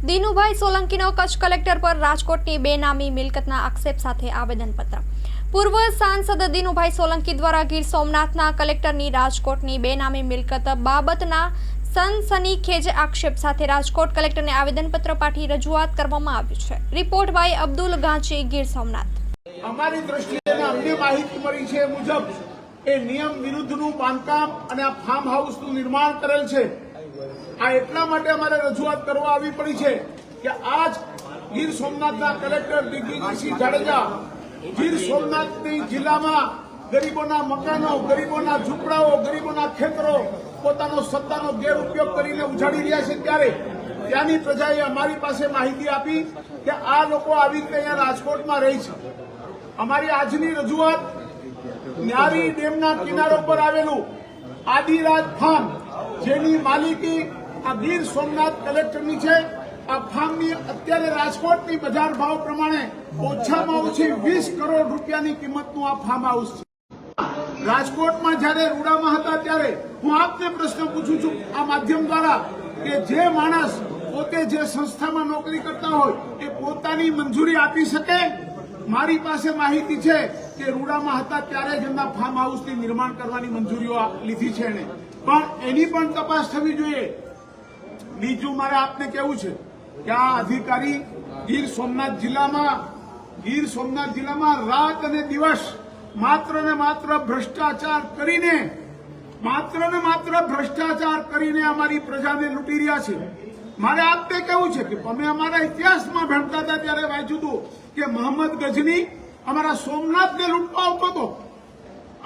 Dinubhai સોલંકીનો Kutch collector પર રાજકોટની બેનામી મિલકતના આક્ષેપ સાથે આવેદનપત્ર। પૂર્વ સાંસદ દિનુભાઈ સોલંકી દ્વારા ગીર સોમનાથના કલેક્ટરની રાજકોટની બેનામી મિલકત બાબતના સનસનીખેજ આક્ષેપ સાથે રાજકોટ કલેક્ટરને આવેદનપત્ર પાઠવી રજૂઆત કરવામાં આવ્યું છે। Report by Abdul Ganchi, Gir Somnath. અમારી દ્રષ્ટિએ અમને માહિતી મળી છે મુજબ એ નિયમ વિરુદ્ધનું બાંધકામ અને આ ફાર્મ હાઉસનું નિર્માણ કરેલ છે। આ એટલા માટે અમારે રજૂઆત કરવા આવી પડી છે કે આજ ગીર સોમનાથના કલેક્ટર દિગ્વિજયસિંહ જાડેજા ગીર સોમનાથની જિલ્લામાં ગરીબોના મકાનો, ગરીબોના ઝૂંપડાઓ, ગરીબોના ખેતરો પોતાનો સત્તાનો ગેરઉપયોગ કરીને ઉજાડી રહ્યા છે, ત્યારે ત્યાંની પ્રજાએ અમારી પાસે માહિતી આપી કે આ લોકો આવી રીતે અહીંયા રાજકોટમાં રહે છે। અમારી આજની રજૂઆત ન્યારી ડેમના કિનારો પર આવેલું આદિરાજ ફાર્મ, જેની માલિકી આ ગીર સોમનાથ કલેક્ટરની છે, આ ફાર્મની અત્યારે રાજકોટની બજાર ભાવ પ્રમાણે ઓછામાં ઓછી 20 કરોડ રૂપિયાની કિંમતનું આ ફાર્મ હાઉસ છે। રાજકોટમાં જયારે રૂડામાં હતા ત્યારે હું આપને પ્રશ્ન પૂછું છું આ માધ્યમ દ્વારા કે જે માણસ પોતે જે સંસ્થામાં નોકરી કરતા હોય એ પોતાની મંજૂરી આપી શકે? મારી પાસે માહિતી છે કે રૂડામાં હતા ત્યારે જ એમના ફાર્મ હાઉસની નિર્માણ કરવાની મંજૂરીઓ લીધી છે એને, પણ એની પણ તપાસ થવી જોઈએ। બીજું મારે આપને કહેવું છે કે આ અધિકારી ગીર સોમનાથ જિલ્લામાં રાત અને દિવસ માત્ર ને માત્ર ભ્રષ્ટાચાર કરીને અમારી પ્રજાને લૂંટી રહ્યા છે। મારે આપને કહેવું છે કે અમે અમારા ઇતિહાસમાં ભણતા હતા ત્યારે વાંચ્યું હતું કે મોહમ્મદ ગઝની અમારા સોમનાથને લૂંટવા આવતો હતો।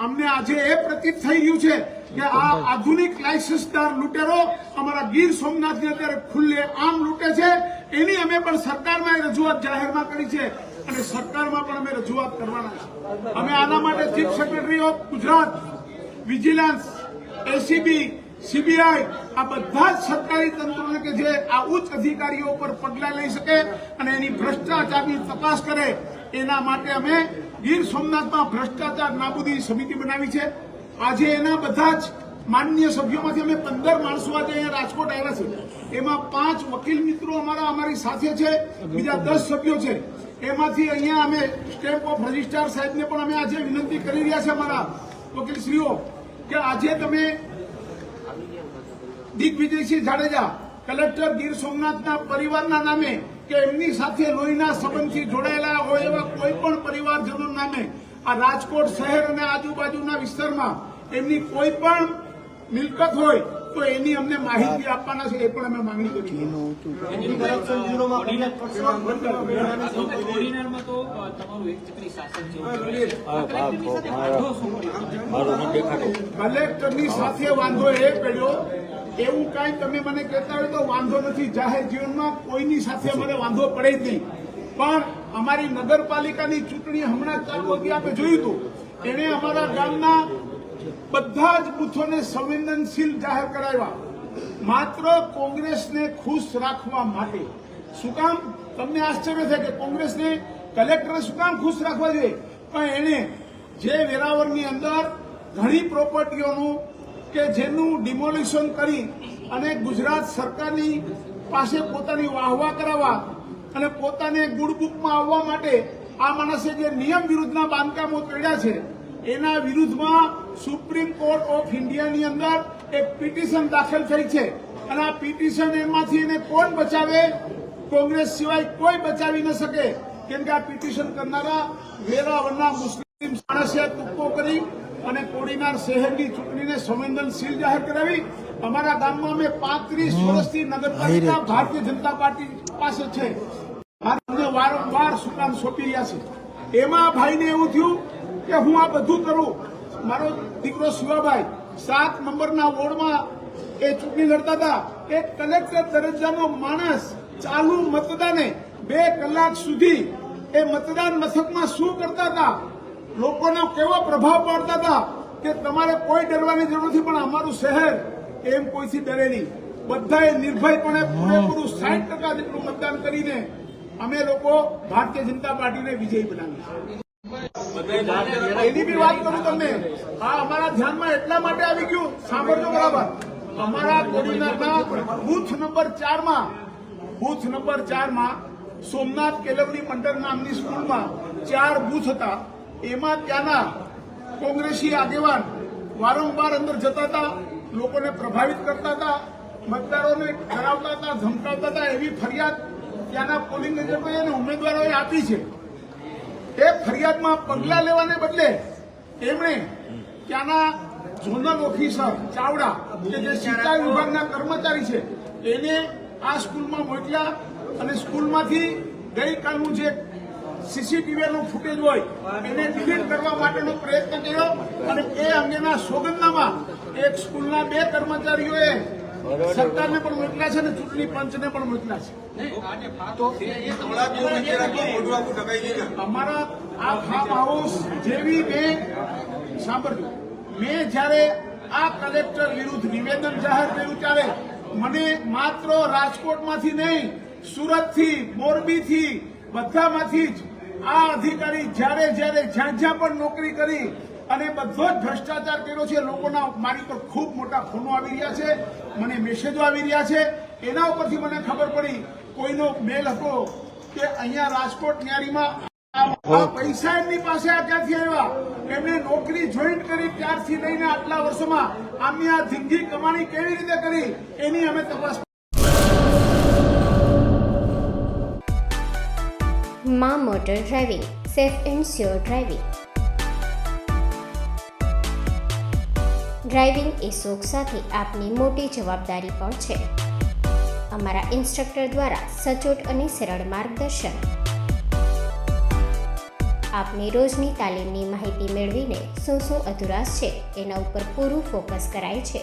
અમને આજે એ પ્રતીત થઈ રહ્યું છે કે આ આધુનિક લાયસન્સદાર લૂંટેરો અમારા ગીર સોમનાથને અત્યારે ખુલ્લે આમ લૂંટે છે। એની અમે પણ સરકારમાં રજૂઆત જાહેરમાં કરી છે અને સરકારમાં પણ અમે રજૂઆત કરવાના છે। અમે આના માટે chief secretary of Gujarat, vigilance, ACB, CBI આ બધા જ સરકારી તંત્રોને કે જે આ ઉચ્ચ અધિકારીઓ પર પગલાં લઈ શકે અને એની ભ્રષ્ટાચારની તપાસ કરે, એના માટે અમે ગીર સોમનાથમાં ભ્રષ્ટાચાર નાબૂદી સમિતિ બનાવી છે। આજે એના બધા જ માનનીય સભ્યોમાંથી અમે 15 માણસો આજે અહીંયા રાજકોટ આવ્યા છે। એમાં 5 વકીલ મિત્રો અમારી સાથે છે, બીજા 10 સભ્યો છે। એમાંથી અહીંયા અમે સ્ટેમ્પ ઓફ રજિસ્ટ્રાર સાહેબને પણ અમે આજે વિનંતી કરી રહ્યા છે અમારા વકીલશ્રીઓ કે આજે તમે દિગ્વિજયસિંહ જાડેજા કલેક્ટર ગીર સોમનાથના પરિવારના નામે કે એમની સાથે લોહીના સંબંધથી જોડાયેલા હોય એવા કોઈ પણ પરિવારજનો નામે આ રાજકોટ શહેર અને આજુબાજુના વિસ્તારમાં એમની કોઈ પણ મિલકત હોય તો એની અમને માહિતી આપવાના છે, એ પણ અમે માંગણી કરી છે। કલેક્ટરની સાથે વાંધો એ પડ્યો, એવું કાંઈ તમે મને કહેતા હોય તો વાંધો નથી। જાહેર જીવનમાં કોઈની સાથે અમારે વાંધો પડે જ નહીં, પણ અમારી નગરપાલિકાની ચૂંટણી હમણાં ચાલુ હતી, આપણે જોયું હતું, એને અમારા ગામના બધા જ બૂથોને સંવેદનશીલ જાહેર કરાવ્યા, માત્ર કોંગ્રેસને ખુશ રાખવા માટે। શું કામ? તમને આશ્ચર્ય થાય કે કોંગ્રેસને કલેક્ટરે શું કામ ખુશ રાખવા જોઈએ? પણ એને જે વેરાવળની અંદર ઘણી પ્રોપર્ટીઓનું કે જેનું ડિમોલિશન કરી અને ગુજરાત સરકારની પાસે પોતાની વાહવા કરાવવા અને પોતાને ગુડ બુકમાં આવવા માટે આ માણસે જે નિયમ વિરુદ્ધના બાંધકામો કર્યા છે, એના વિરુદ્ધમાં સુપ્રીમ કોર્ટ ઓફ ઇન્ડિયાની અંદર એક પિટિશન દાખલ થઈ છે અને આ પિટિશન એમાંથી એને કોણ બચાવે? કોંગ્રેસ સિવાય કોઈ બચાવી ન શકે, કેમ કે આ પિટિશન કરનારા વેરાવળના મુસ્લિમ માણસે તુક્કો કરી અને કોડીનાર શહેરની ચૂંટણીને સંવેદનશીલ જાહેર કરાવી। અમારા ગામમાં અમે 35 વર્ષથી નગરપાલિકા ભારતીય જનતા પાર્ટી પાસે છે, અમને વારંવાર સુકામ સોંપી રહ્યા છે। એમાં ભાઈને એવું થયું કે હું આ બધું કરું, મારો દીકરો શિવાભાઈ 7 નંબરના વોર્ડમાં એ ચૂંટણી લડતા હતા, એક કલેક્ટર દરજ્જાનો માણસ ચાલુ મતદાને 2 કલાક સુધી એ મતદાન મથકમાં શું કરતા હતા, લોકોનો કેવો પ્રભાવ પાડતા હતા કે તમારે કોઈ ડરવાની જરૂર નથી, પણ અમારું શહેર એમ કોઈથી ડરે નહીં। બધાએ નિર્ભયપણે પૂરેપૂરું 60% જેટલું મતદાન કરીને અમે લોકો ભારતીય જનતા પાર્ટીને વિજયી બનાવી છે। એની બી વાત કરું તમને, આ અમારા ધ્યાનમાં એટલા માટે આવી ગયું, સાંભળજો બરાબર, અમારા કોડીનારના બૂથ નંબર 4માં બૂથ નંબર 4 માં સોમનાથ કેળવણી મંડળ નામની સ્કૂલમાં 4 બૂથ હતા. એમાં ત્યાંના કોંગ્રેસી આગેવાન વારંવાર અંદર જતા હતા, લોકોને પ્રભાવિત કરતા હતા, મતદારોને ડરાવતા હતા, ધમકાવતા હતા. એવી ફરિયાદ ત્યાંના પોલિંગ એજન્ટોએ અને ઉમેદવારોએ આપી છે. એ ફરિયાદમાં પગલાં લેવાને બદલે એમણે ત્યાંના ઝોનલ ઓફિસર ચાવડા કે જે સિંચાઈ વિભાગના કર્મચારી છે એને આ સ્કૂલમાં મોકલ્યા અને સ્કૂલમાંથી ગઈકાલનું જે સીસીટીવીનું ફૂટેજ હોય એને ડિલીટ કરવા માટેનો પ્રયત્ન કર્યો અને એ અંગેના સોગંદનામા એક સ્કૂલના 2 કર્મચારીઓએ સરકારને પણ મોકલ્યા છે અને ચૂંટણી પંચને પણ મોકલ્યા છે. અમારા આ ફાર્મ હાઉસ જેવી મેં જયારે આ કલેક્ટર વિરુદ્ધ નિવેદન જાહેર કર્યું ત્યારે મને માત્ર રાજકોટમાંથી નહીં, સુરતથી, મોરબીથી, બધામાંથી જ આ અધિકારી જ્યારે જ્યાં પણ નોકરી કરી અને બધો જ ભ્રષ્ટાચાર કર્યો છે. લોકોના મારી પર ખૂબ મોટા ફોનો આવી રહ્યા છે, મને મેસેજો આવી રહ્યા છે. એના ઉપરથી મને ખબર પડી કોઈનો મેલ હતો કે અહીંયા રાજકોટ ન્યારીમાં આ પૈસા એમની પાસે ક્યાંથી આવ્યા, એમને નોકરી જોઈન કરી ત્યારથી લઈને આટલા વર્ષોમાં આમની આ જિંદગી કમાણી કેવી રીતે કરી એની અમે તપાસ. માં motor driving, safe and sure driving. Driving એ શોખ સાથે આપની મોટી જવાબદારી પણ છે. અમારા ઇન્સ્ટ્રક્ટર દ્વારા સચોટ અને સરળ માર્ગદર્શન. આપની રોજની તાલીમની માહિતી મેળવીને શું અધુરાશ છે એના ઉપર પૂરું ફોકસ કરાય છે.